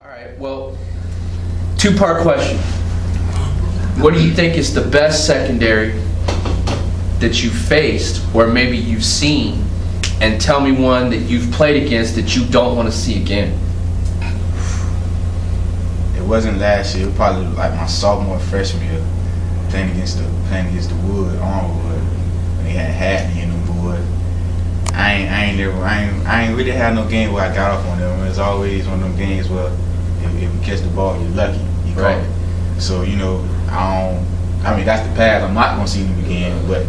All right, well, two-part question. What do you think is the best secondary that you faced or maybe you've seen? And tell me one that you've played against that you don't want to see again. It wasn't last year. It was probably like my sophomore, freshman year, playing against the Wood, Armwood, when they had me in them boys. I ain't really had no game where I got off on them. It was always one of them games where if you catch the ball, you're lucky. You caught it. So I mean that's the path. I'm not gonna see them again. But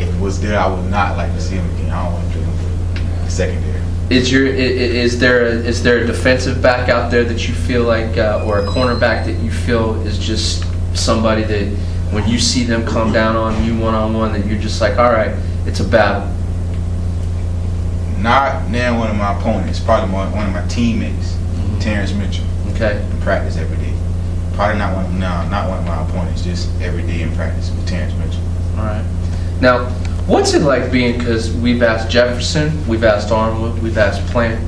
if it was there, I would not like to see them again. I don't want to play them secondary. Is there a defensive back out there that you feel like, or a cornerback that you feel is just somebody that when you see them come down on you one-on-one, that you're just like, all right, it's a battle? Not now one of my opponents, probably one of my teammates, Terrence Mitchell. Okay. In practice every day. Probably not one of my opponents, just every day in practice with Terrence Mitchell. All right. Now, what's it like being, because we've asked Jefferson, we've asked Armwood, we've asked Plant,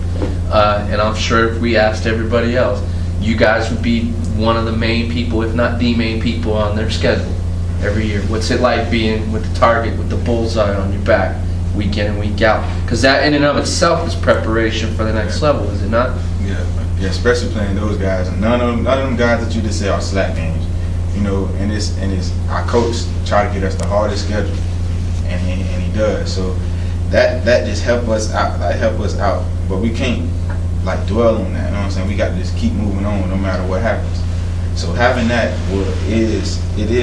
and I'm sure if we asked everybody else, you guys would be one of the main people, if not the main people, on their schedule every year. What's it like being with the target, with the bullseye on your back, week in and week out? Because that in and of itself is preparation for the next level, is it not? Yeah, especially playing those guys. None of them guys that you just say are slack games. And it's our coach try to get us the hardest schedule, and he does. So that just help us out. But we can't dwell on that. You know what I'm saying? We got to just keep moving on no matter what happens. So having that is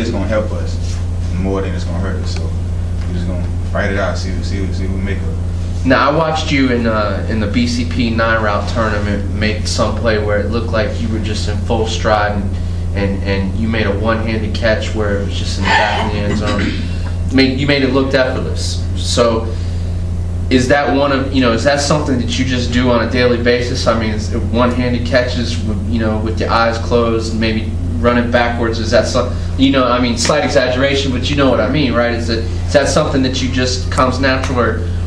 gonna help us more than it's gonna hurt us. So we're just gonna fight it out. See what we make of it. Now, I watched you in the BCP 9-route tournament make some play where it looked like you were just in full stride, and you made a one-handed catch where it was just in the back of the end zone. You made it look effortless. So is that is that something that you just do on a daily basis? I mean, is it one-handed catches with your eyes closed, maybe running backwards? Is that something, I mean, slight exaggeration, but you know what I mean, right? Is that something that you just comes natural,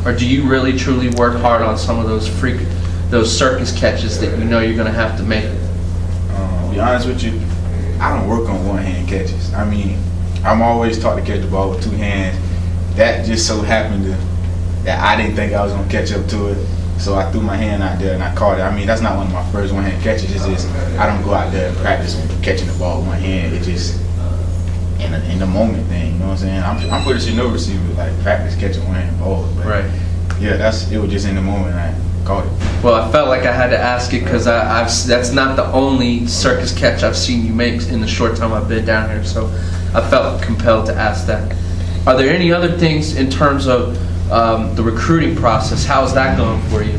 or do you really truly work hard on some of those circus catches that you're going to have to make? To be honest with you, I don't work on one-hand catches. I mean, I'm always taught to catch the ball with two hands. That just so happened that I didn't think I was going to catch up to it, so I threw my hand out there and I caught it. I mean, that's not one of my first one-hand catches. It's just I don't go out there and practice catching the ball with one hand. It's just in the moment thing. You know what I'm saying? I'm pretty sure no receiver practice catching one-hand balls. But right. Yeah, it was just in the moment I caught it. Well, I felt like I had to ask it because that's not the only circus catch I've seen you make in the short time I've been down here. So I felt compelled to ask that. Are there any other things in terms of the recruiting process? How's that going for you?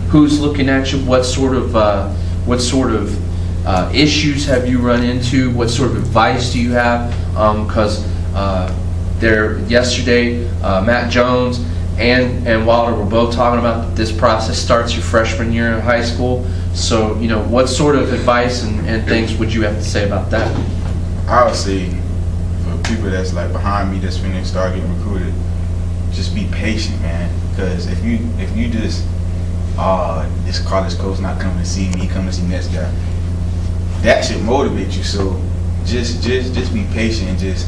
Who's looking at you? What sort of issues have you run into? What sort of advice do you have? Because yesterday, Matt Jones and Wilder were both talking about this process starts your freshman year in high school. So what sort of advice and things would you have to say about that? I would say for people that's behind me that's finna start getting recruited, just be patient, man. Because if you just this college coach not coming to see me, come to see next guy, that should motivate you. So just be patient and just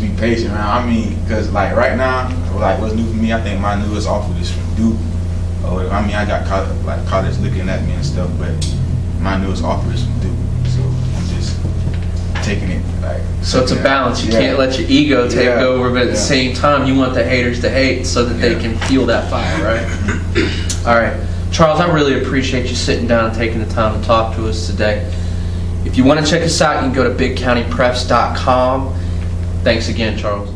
be patient, man. I mean, because right now, what's new for me, I think my newest offer is from Duke. I mean, I got college looking at me and stuff, but my newest offer is from Duke. So I'm just taking it So it's a balance. You can't let your ego take over, but at the same time, you want the haters to hate so that they can feel that fire, right? All right. Charles, I really appreciate you sitting down and taking the time to talk to us today. If you want to check us out, you can go to bigcountypreps.com. Thanks again, Charles.